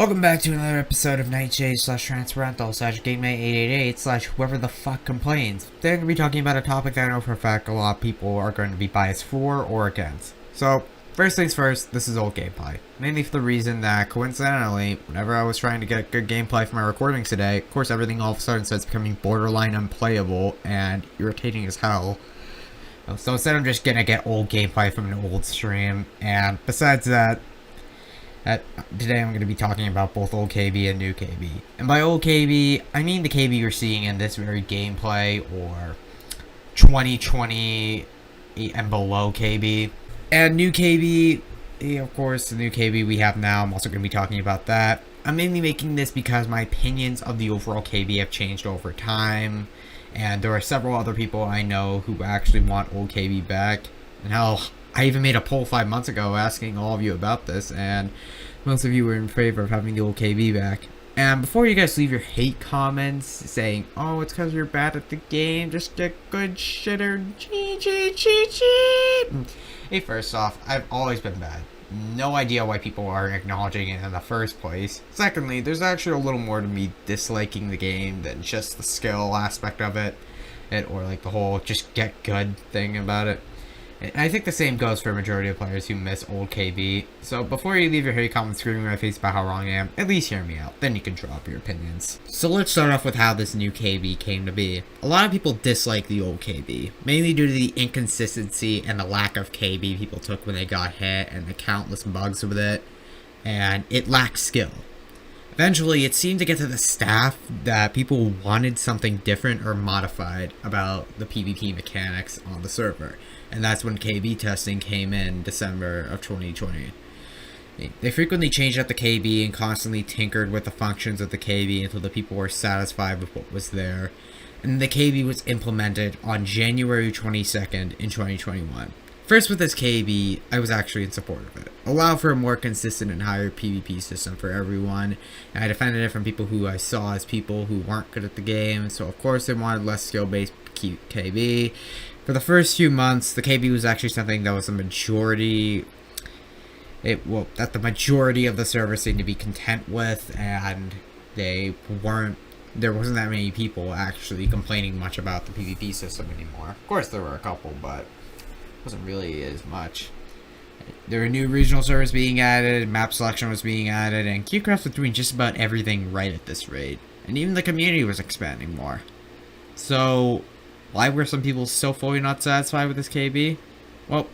Welcome back to another episode of Nightshade slash Transparental slash GameMate888 slash whoever the fuck complains. Today I'm going to be talking about a topic that I know for a fact a lot of people are going to be biased for or against. So, first things first, this is old gameplay. Mainly for the reason that, coincidentally, whenever I was trying to get good gameplay for my recordings today, of course everything all of a sudden starts becoming borderline unplayable and irritating as hell. So instead I'm just going to get old gameplay from an old stream, and besides that, today I'm going to be talking about both old KB and new KB. And by old KB, I mean the KB you're seeing in this very gameplay, or 2020 and below KB. And new KB, of course, the new KB we have now, I'm also going to be talking about that. I'm mainly making this because my opinions of the overall KB have changed over time. And there are several other people I know who actually want old KB back. And hell, I even made a poll 5 months ago asking all of you about this, and most of you were in favor of having the old KB back. And before you guys leave your hate comments saying, oh, it's because you're bad at the game, just get good shitter, GG. Hey, first off, I've always been bad. No idea why people aren't acknowledging it in the first place. Secondly, there's actually a little more to me disliking the game than just the skill aspect of it, or like the whole just get good thing about it. And I think the same goes for a majority of players who miss old KB. So before you leave your hate comments screaming in my face about how wrong I am, at least hear me out. Then you can drop your opinions. So let's start off with how this new KB came to be. A lot of people dislike the old KB, mainly due to the inconsistency and the lack of KB people took when they got hit and the countless bugs with it. And it lacks skill. Eventually, it seemed to get to the staff that people wanted something different or modified about the PvP mechanics on the server. And that's when KB testing came in December of 2020. They frequently changed up the KB and constantly tinkered with the functions of the KB until the people were satisfied with what was there. And the KB was implemented on January 22nd in 2021. First, with this KB, I was actually in support of it. Allow for a more consistent and higher PvP system for everyone. And I defended it from people who I saw as people who weren't good at the game. So of course they wanted less skill-based KB. For the first few months, the KB was actually something that was a majority... that the majority of the servers seemed to be content with, and there wasn't that many people actually complaining much about the PvP system anymore. Of course there were a couple, but wasn't really as much. There were new regional servers being added, map selection was being added, and CubeCraft was doing just about everything right at this rate. And even the community was expanding more. So, why were some people so fully not satisfied with this KB? Well,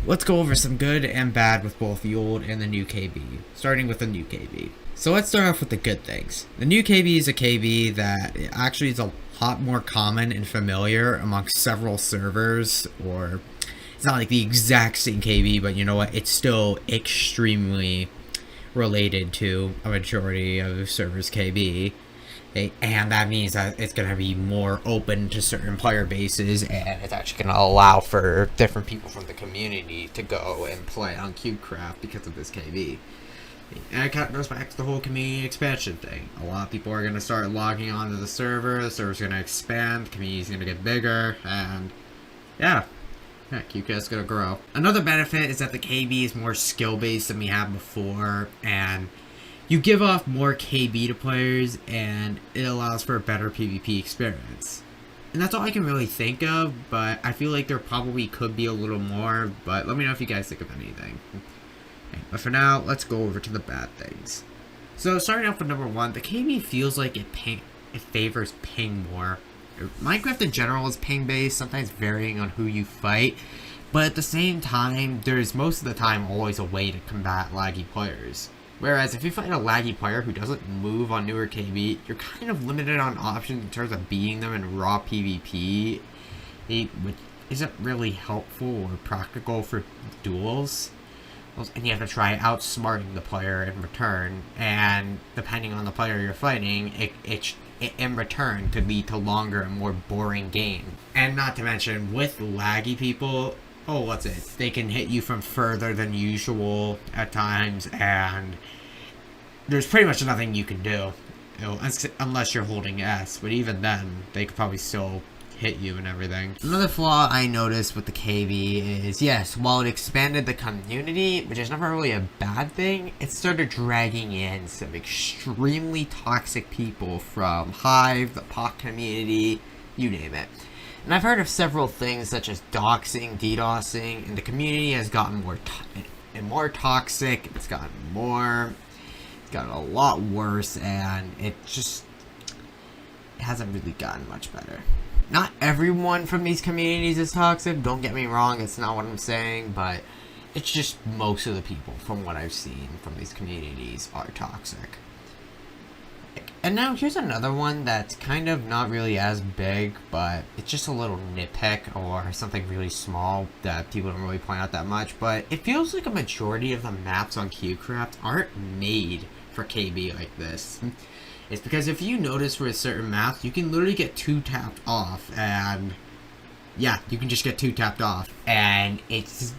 let's go over some good and bad with both the old and the new KB, starting with the new KB. So let's start off with the good things. The new KB is a KB that actually is a lot more common and familiar amongst several servers, or it's not like the exact same KB, but you know what, it's still extremely related to a majority of the servers KB. And that means that it's going to be more open to certain player bases, and it's actually going to allow for different people from the community to go and play on CubeCraft because of this KB. And it kind of goes back to the whole community expansion thing. A lot of people are going to start logging onto the server's going to expand, the community's going to get bigger, and yeah, CubeCraft's going to grow. Another benefit is that the KB is more skill-based than we had before, and you give off more KB to players, and it allows for a better PvP experience. And that's all I can really think of, but I feel like there probably could be a little more, but let me know if you guys think of anything. Okay, but for now, let's go over to the bad things. So starting off with number one, the KB feels like it favors ping more. Minecraft in general is ping-based, sometimes varying on who you fight, but at the same time, there's most of the time always a way to combat laggy players. Whereas if you find a laggy player who doesn't move on newer KB, you're kind of limited on options in terms of beating them in raw PvP, which isn't really helpful or practical for duels. And you have to try outsmarting the player in return, and depending on the player you're fighting, it in return could lead to longer and more boring games. And not to mention, with laggy people, they can hit you from further than usual at times, and there's pretty much nothing you can do, unless you're holding S, but even then, they could probably still hit you and everything. Another flaw I noticed with the KB is, yes, while it expanded the community, which is never really a bad thing, it started dragging in some extremely toxic people from Hive, the POC community, you name it. And I've heard of several things such as doxing, DDoSing, and the community has gotten more toxic. It's gotten a lot worse, and it hasn't really gotten much better. Not everyone from these communities is toxic, don't get me wrong, it's not what I'm saying, but it's just most of the people from what I've seen from these communities are toxic. And now here's another one that's kind of not really as big, but it's just a little nitpick or something really small that people don't really point out that much, but it feels like a majority of the maps on CubeCraft aren't made for KB like this. It's because if you notice for a certain map, you can literally get 2-tapped off, and yeah, you can just get 2-tapped off, and it's,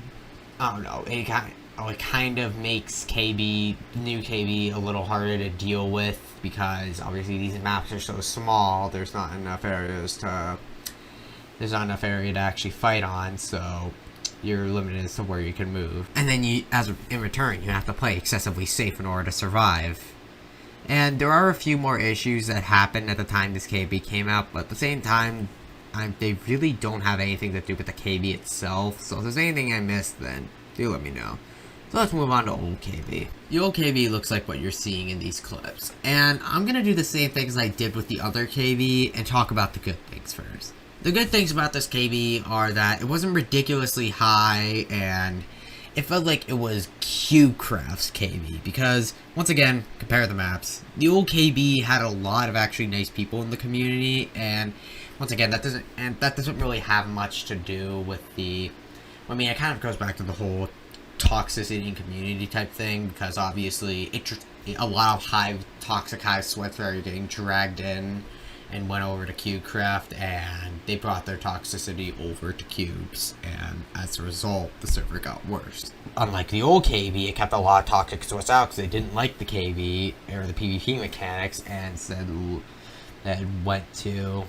I don't know, it kind of makes new KB a little harder to deal with, because obviously these maps are so small, there's not enough area to actually fight on, so you're limited as to where you can move. And then in return, you have to play excessively safe in order to survive. And there are a few more issues that happened at the time this KB came out, but at the same time, they really don't have anything to do with the KB itself, so if there's anything I missed, then do let me know. So let's move on to old KB. The old KB looks like what you're seeing in these clips, and I'm going to do the same thing as I did with the other KB and talk about the good things first. The good things about this KB are that it wasn't ridiculously high, and it felt like it was CubeCraft's KB, because, once again, compare the maps. The old KB had a lot of actually nice people in the community, and once again, that doesn't really have much to do with the, I mean, it kind of goes back to the whole toxicity and community type thing, because obviously, a lot of toxic Hive sweats are getting dragged in and went over to CubeCraft, and they brought their toxicity over to Cubes, and as a result, the server got worse. Unlike the old KB, it kept a lot of toxic sweats out because they didn't like the KB or the PvP mechanics, and instead went to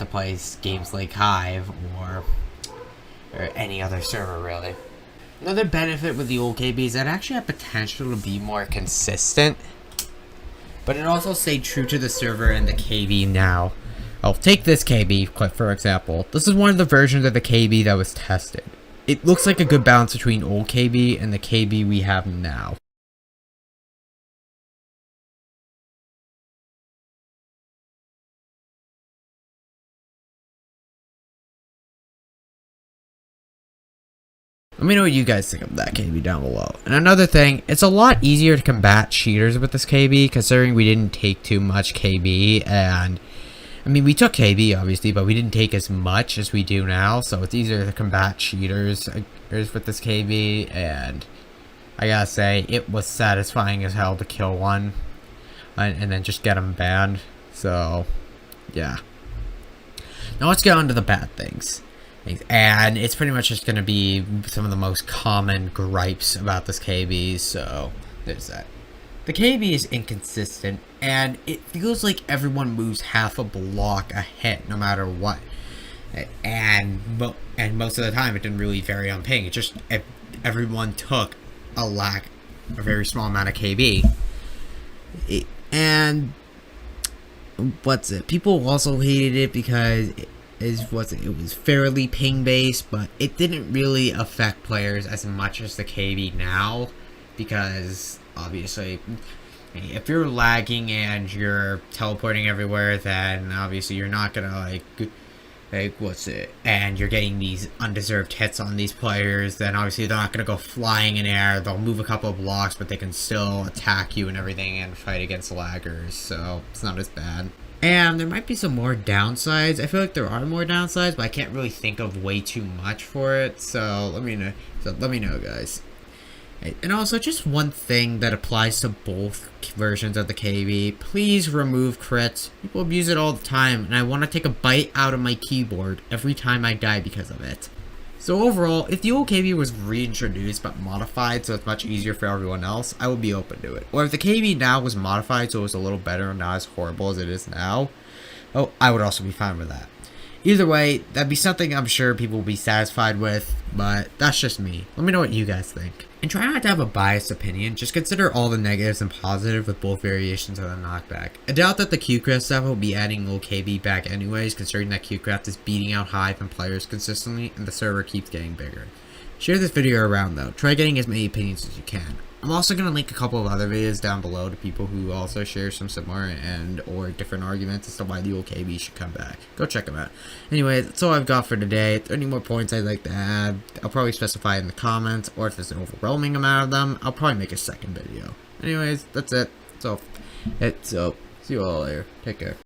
play games like Hive or any other server, really. Another benefit with the old KB is that it actually had potential to be more consistent, but it also stayed true to the server and the KB now. I'll take this KB for example. This is one of the versions of the KB that was tested. It looks like a good balance between old KB and the KB we have now. Let me know what you guys think of that KB down below. And another thing, it's a lot easier to combat cheaters with this KB, considering we didn't take too much KB, and I mean, we took KB obviously, but we didn't take as much as we do now, so it's easier to combat cheaters with this KB, and I gotta say, it was satisfying as hell to kill one, and then just get them banned, so, yeah. Now let's get on to the bad things. And it's pretty much just going to be some of the most common gripes about this KB, so there's that. The KB is inconsistent, and it feels like everyone moves half a block ahead no matter what. And most of the time it didn't really vary on ping. It just, everyone took a very small amount of KB. And people also hated it because it was fairly ping based, but it didn't really affect players as much as the KB now, because obviously if you're lagging and you're teleporting everywhere, then obviously you're not gonna and you're getting these undeserved hits on these players, then obviously they're not gonna go flying in air. They'll move a couple of blocks, but they can still attack you and everything and fight against laggers, so it's not as bad. And there might be some more downsides. I feel like there are more downsides, but I can't really think of way too much for it. So let me know, guys. And also, just one thing that applies to both versions of the KB: please remove crits. People abuse it all the time, and I want to take a bite out of my keyboard every time I die because of it. So overall, if the old KB was reintroduced but modified so it's much easier for everyone else, I would be open to it. Or if the KB now was modified so it was a little better and not as horrible as it is now, Oh, I would also be fine with that. Either way, that'd be something I'm sure people will be satisfied with, but that's just me. Let me know what you guys think. And try not to have a biased opinion, just consider all the negatives and positives with both variations of the knockback. I doubt that the CubeCraft stuff will be adding low KB back anyways, considering that CubeCraft is beating out Hive and players consistently, and the server keeps getting bigger. Share this video around though, try getting as many opinions as you can. I'm also going to link a couple of other videos down below to people who also share some similar and or different arguments as to why the old KB should come back. Go check them out. Anyway, that's all I've got for today. If there are any more points I'd like to add, I'll probably specify in the comments, or if there's an overwhelming amount of them, I'll probably make a second video. Anyways, that's it. So, see you all later. Take care.